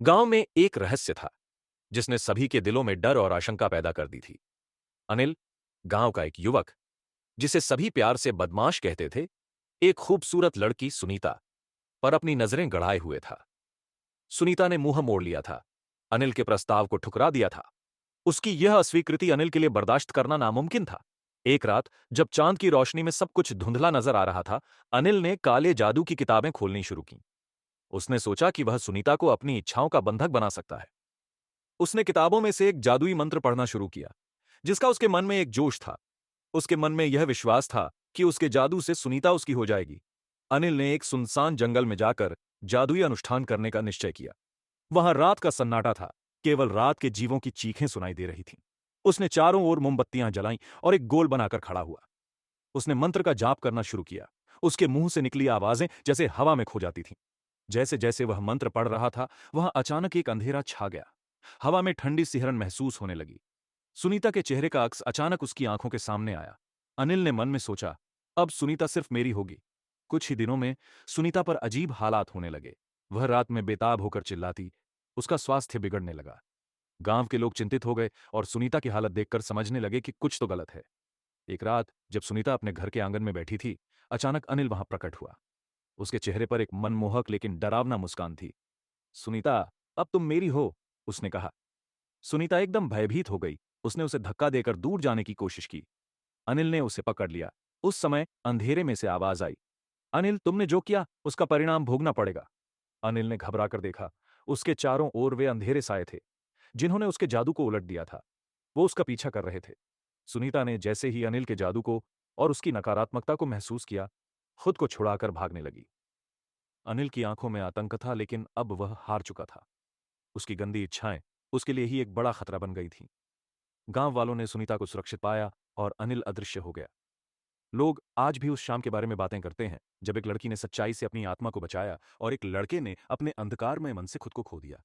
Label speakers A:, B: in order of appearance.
A: गांव में एक रहस्य था जिसने सभी के दिलों में डर और आशंका पैदा कर दी थी। अनिल, गांव का एक युवक जिसे सभी प्यार से बदमाश कहते थे, एक खूबसूरत लड़की सुनीता पर अपनी नजरें गड़ाए हुए था। सुनीता ने मुंह मोड़ लिया था, अनिल के प्रस्ताव को ठुकरा दिया था। उसकी यह अस्वीकृति अनिल के लिए बर्दाश्त करना नामुमकिन था। एक रात जब चांद की रोशनी में सब कुछ धुंधला नजर आ रहा था, अनिल ने काले जादू की किताबें खोलनी शुरू की। उसने सोचा कि वह सुनीता को अपनी इच्छाओं का बंधक बना सकता है। उसने किताबों में से एक जादुई मंत्र पढ़ना शुरू किया, जिसका उसके मन में एक जोश था। उसके मन में यह विश्वास था कि उसके जादू से सुनीता उसकी हो जाएगी। अनिल ने एक सुनसान जंगल में जाकर जादुई अनुष्ठान करने का निश्चय किया। वहां रात का सन्नाटा था, केवल रात के जीवों की चीखें सुनाई दे रही थीं। उसने चारों ओर मोमबत्तियां जलाईं और एक गोल बनाकर खड़ा हुआ। उसने मंत्र का जाप करना शुरू किया। उसके मुंह से निकली आवाजें जैसे हवा में खो जाती थीं। जैसे जैसे वह मंत्र पढ़ रहा था, वहां अचानक एक अंधेरा छा गया। हवा में ठंडी सिहरन महसूस होने लगी। सुनीता के चेहरे का अक्स अचानक उसकी आंखों के सामने आया। अनिल ने मन में सोचा, अब सुनीता सिर्फ मेरी होगी। कुछ ही दिनों में सुनीता पर अजीब हालात होने लगे। वह रात में बेताब होकर चिल्लाती। उसका स्वास्थ्य बिगड़ने लगा। गांव के लोग चिंतित हो गए और सुनीता की हालत देखकर समझने लगे कि कुछ तो गलत है। एक रात जब सुनीता अपने घर के आंगन में बैठी थी, अचानक अनिल वहां प्रकट हुआ। उसके चेहरे पर एक मनमोहक लेकिन डरावना मुस्कान थी। सुनीता, अब तुम मेरी हो, उसने कहा। सुनीता एकदम भयभीत हो गई। उसने उसे धक्का देकर दूर जाने की कोशिश की। अनिल ने उसे पकड़ लिया। उस समय अंधेरे में से आवाज आई, अनिल, तुमने जो किया उसका परिणाम भोगना पड़ेगा। अनिल ने घबराकर देखा। उसके चारों ओर वे अंधेरे साए थे, जिन्होंने उसके जादू को उलट दिया था। वो उसका पीछा कर रहे थे। सुनीता ने जैसे ही अनिल के जादू को और उसकी नकारात्मकता को महसूस किया, खुद को छुड़ाकर भागने लगी। अनिल की आंखों में आतंक था, लेकिन अब वह हार चुका था। उसकी गंदी इच्छाएं उसके लिए ही एक बड़ा खतरा बन गई थीं। गांव वालों ने सुनीता को सुरक्षित पाया और अनिल अदृश्य हो गया। लोग आज भी उस शाम के बारे में बातें करते हैं, जब एक लड़की ने सच्चाई से अपनी आत्मा को बचाया और एक लड़के ने अपने अंधकारमय मन से खुद को खो दिया।